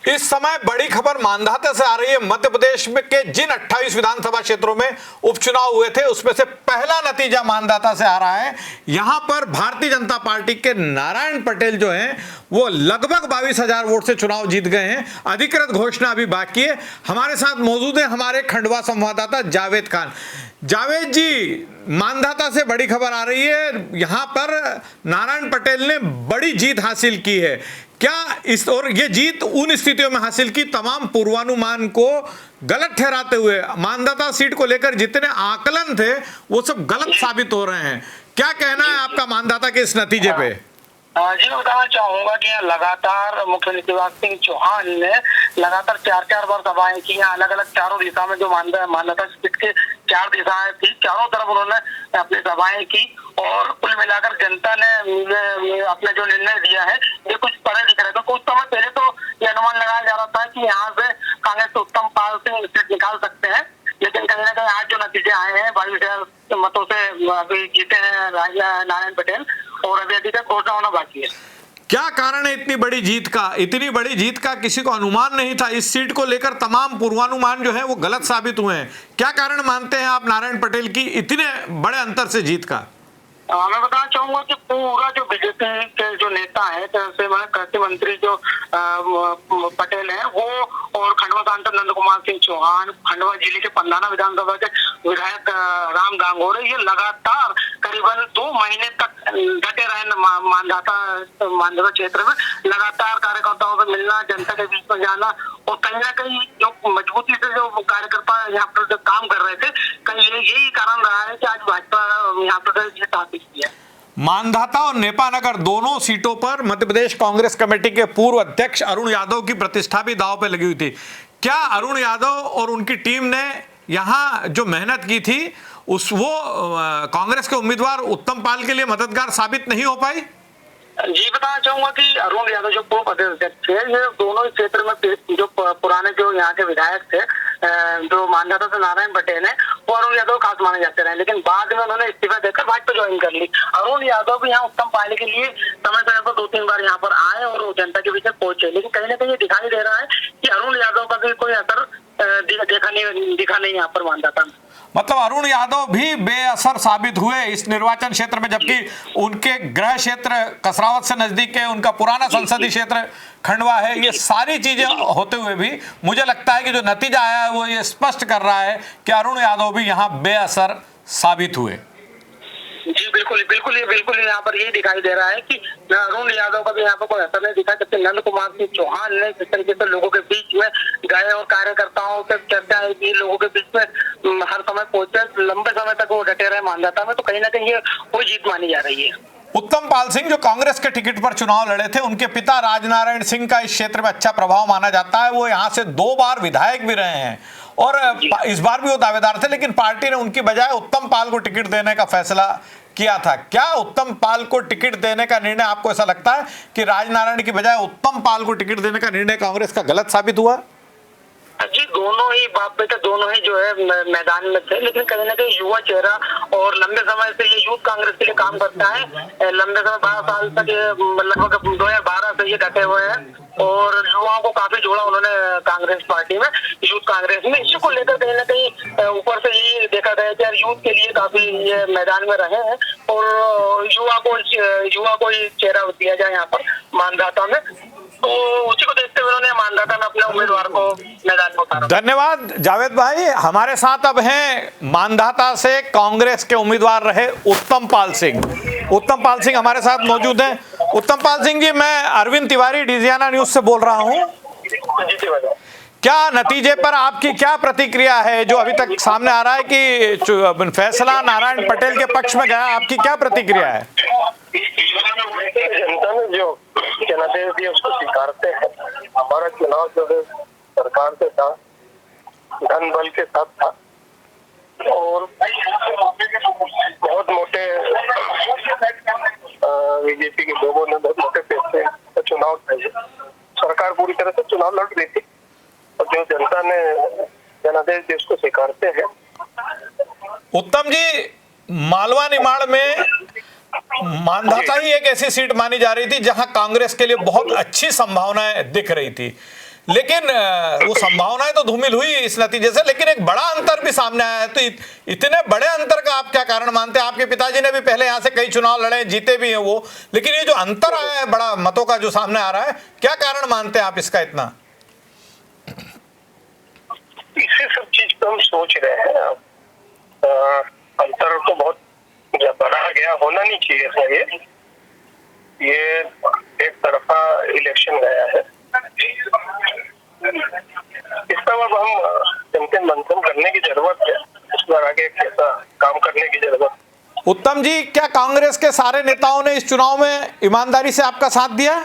इस समय बड़ी खबर मांधाता से आ रही है। मध्य प्रदेश में के जिन 28 विधानसभा क्षेत्रों में उपचुनाव हुए थे उसमें से पहला नतीजा मांधाता से आ रहा है। यहां पर भारतीय जनता पार्टी के नारायण पटेल जो हैं वो लगभग 22,000 वोट से चुनाव जीत गए हैं। अधिकृत घोषणा अभी बाकी है। हमारे साथ मौजूद है हमारे खंडवा संवाददाता जावेद खान। जावेद जी, मांधाता से बड़ी खबर आ रही है, यहां पर नारायण पटेल ने बड़ी जीत हासिल की है। क्या इस और ये जीत उन स्थितियों में हासिल की तमाम पूर्वानुमान को गलत ठहराते हुए मांधाता सीट को लेकर जितने आकलन थे वो सब गलत साबित हो रहे हैं। क्या कहना है आपका मांधाता के इस नतीजे पे? जी, मैं बताना चाहूंगा कि यहाँ लगातार मुख्यमंत्री शिवराज सिंह चौहान ने लगातार 4-4 बार सभाएं की, अलग अलग चारों दिशा में जो मांधाता सीट के 4 दिशाएं थी, चारों तरफ उन्होंने अपनी सभाएं की और कुल मिलाकर जनता ने अपना जो निर्णय दिया है ये कुछ बड़े दिख रहे थे। कुछ समय पहले तो ये अनुमान लगाया जा रहा था कि यहाँ से कांग्रेस से उत्तम पाल सिंह सीट निकाल सकते हैं, लेकिन कहीं ना कहीं आज जो नतीजे आए हैं 22,000 मतों से अभी जीते हैं नारायण पटेल और अभी अधिक घोषणा होना बाकी है। क्या कारण है इतनी बड़ी जीत का? इतनी बड़ी जीत का किसी को अनुमान नहीं था। इस सीट को लेकर तमाम पूर्वानुमान जो है वो गलत साबित हुए हैं। क्या कारण मानते हैं आप नारायण पटेल की इतने बड़े अंतर से जीत का? मैं बताना चाहूंगा कि पूरा जो बीजेपी के जो नेता है जैसे कृषि मंत्री जो पटेल है वो और खंडवा सांसद नंद कुमार सिंह चौहान, खंडवा जिले के पंधाना विधानसभा के विधायक राम गांगोरे, ये लगातार करीबन 2 महीने तक डटे रहे मांधाता क्षेत्र में, लगातार कार्यकर्ताओं से मिलना, जनता के बीच में जाना और कहीं ना कहीं जो मजबूती से जो कार्यकर्ता यहाँ पर जो काम कर रहे थे, कहीं यही कारण रहा है कि आज भाजपा यहाँ पर जीत हासिल की है। मांधाता और नेपानगर दोनों सीटों पर मध्य प्रदेश कांग्रेस कमेटी के पूर्व अध्यक्ष अरुण यादव की प्रतिष्ठा भी दांव पे लगी हुई थी। क्या अरुण यादव और उनकी टीम ने यहाँ जो मेहनत की थी वो कांग्रेस के उम्मीदवार उत्तम पाल के लिए मददगार साबित नहीं हो पाई? जी, बताना चाहूंगा कि अरुण यादव जो पूर्व अध्यक्ष थे, ये दोनों ही क्षेत्र में जो पुराने जो यहाँ के विधायक थे, जो मांधाता से नारायण पटेल है, वो अरुण यादव खास माने जाते रहे, लेकिन बाद में उन्होंने इस्तीफा देकर भाजपा ज्वाइन कर ली। अरुण यादव भी यहाँ उत्तम पाल के लिए समय समय पर 2-3 बार यहाँ पर आए और जनता के बीच में पहुंचे, लेकिन कहीं ना कहीं ये दिखाई दे रहा है कि अरुण यादव का भी कोई असर दिखा नहीं यहाँ पर मांधाता में। मतलब अरुण यादव भी बेअसर साबित हुए इस निर्वाचन क्षेत्र में, जबकि उनके गृह क्षेत्र कसरावत से नजदीक है, उनका पुराना संसदीय क्षेत्र खंडवा है। ये सारी चीजें होते हुए भी मुझे लगता है कि जो नतीजा आया है वो ये स्पष्ट कर रहा है कि अरुण यादव भी यहाँ बेअसर साबित हुए। जी, बिल्कुल यहाँ पर यही दिखाई दे रहा है कि अरुण यादव का भी यहाँ पर कोई असर नहीं दिखा, जबकि नंद कुमार सिंह चौहान ने जिस तरीके से लोगों के बीच में गए और कार्यकर्ताओं से चर्चा की, लोगों के बीच में हर समय पहुंचे, लंबे समय तक वो डटे रहे मांधाता में, तो कहीं ना कहीं ये कोई जीत मानी जा रही है। उत्तम पाल सिंह जो कांग्रेस के टिकट पर चुनाव लड़े थे, उनके पिता राजनारायण सिंह का इस क्षेत्र में अच्छा प्रभाव माना जाता है। वो यहाँ से 2 बार विधायक भी रहे हैं और इस बार भी वो दावेदार थे, लेकिन पार्टी ने उनकी बजाय उत्तम पाल को टिकट देने का फैसला किया था। क्या उत्तम पाल को टिकट देने का निर्णय, आपको ऐसा लगता है कि राजनारायण की बजाय उत्तम पाल को टिकट देने का निर्णय कांग्रेस का गलत साबित हुआ? जी, दोनों ही बाप बेटा दोनों ही जो है मैदान में थे, लेकिन कहीं ना कहीं युवा चेहरा और लंबे समय से ये यूथ कांग्रेस के लिए काम करता है। लंबे समय 12 साल तक लगभग 2012 से ये डटे हुए हैं और युवाओं को काफी जोड़ा उन्होंने कांग्रेस पार्टी में, यूथ कांग्रेस में। इसी को लेकर कहीं ना कहीं ऊपर से ये देखा गया कि यार यूथ के लिए काफी ये मैदान में रहे हैं और युवा को चेहरा दिया जाए यहाँ पर मांधाता में, तो उसी को देखते हुए उन्होंने मांधाता में अपने उम्मीदवार को मैदान में उतारा। धन्यवाद जावेद भाई। हमारे साथ अब हैं मांधाता से कांग्रेस के उम्मीदवार रहे उत्तम पाल सिंह। उत्तम पाल सिंह हमारे साथ मौजूद हैं। उत्तम पाल सिंह जी, मैं अरविंद तिवारी डिजियाना न्यूज से बोल रहा हूँ। क्या नतीजे पर आपकी क्या प्रतिक्रिया है? जो अभी तक सामने आ रहा है कि फैसला नारायण पटेल के पक्ष में गया, आपकी क्या प्रतिक्रिया है? जनता ने जो जनादेश दिया उसको स्वीकारते हैं। हमारा चुनाव जो है सरकार से था, धन बल के साथ था और बहुत मोटे बीजेपी के लोगों ने बहुत मोटे पैसे का चुनाव था। सरकार पूरी तरह से चुनाव लड़ रही थी और जो जनता ने जनादेश दिया उसको स्वीकारते हैं। उत्तम जी, मालवा निमाड़ में मांधाता ही एक ऐसी सीट मानी जा रही थी जहां कांग्रेस के लिए बहुत अच्छी संभावनाएं दिख रही थी, लेकिन वो संभावनाएं तो धूमिल हुई इस नतीजे से, लेकिन एक बड़ा अंतर भी सामने आया है। तो इतने बड़े अंतर का आप क्या कारण मानते हैं? आपके पिताजी ने भी पहले यहाँ से कई चुनाव लड़े, जीते भी हैं वो, लेकिन ये जो अंतर आया है बड़ा मतों का जो सामने आ रहा है, क्या कारण मानते हैं आप इसका इतना? इसी सब चीज पे हम सोच रहे हैं। अंतर तो बहुत बड़ा गया, होना नहीं चाहिए था। ये एक तरफा इलेक्शन गया है। इस पर अब हम चिंतन मंथन करने की जरूरत है, इस पर आगे कैसा काम करने की जरूरत। उत्तम जी, क्या कांग्रेस के सारे नेताओं ने इस चुनाव में ईमानदारी से आपका साथ दिया?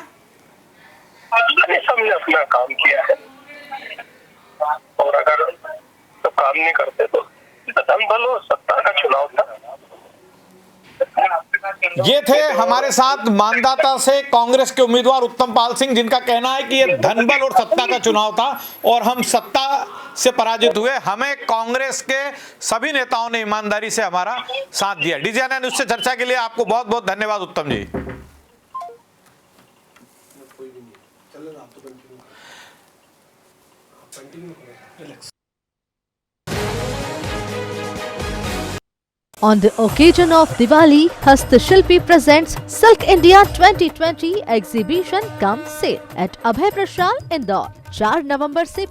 सबने अपना काम किया है, और अगर तो काम नहीं करते तो दम बल और सत्ता का चुनाव था। ये थे हमारे साथ मानदाता से कांग्रेस के उम्मीदवार उत्तम पाल सिंह, जिनका कहना है कि ये धनबल और सत्ता का चुनाव था और हम सत्ता से पराजित हुए। हमें कांग्रेस के सभी नेताओं ने ईमानदारी से हमारा साथ दिया। डीजीएनए न्यूज़ से चर्चा के लिए आपको बहुत बहुत धन्यवाद उत्तम जी। On the occasion of Diwali, Hastashilpi presents Silk India 2020 exhibition cum sale at Abhay Prashal, Indore, 4 नवंबर से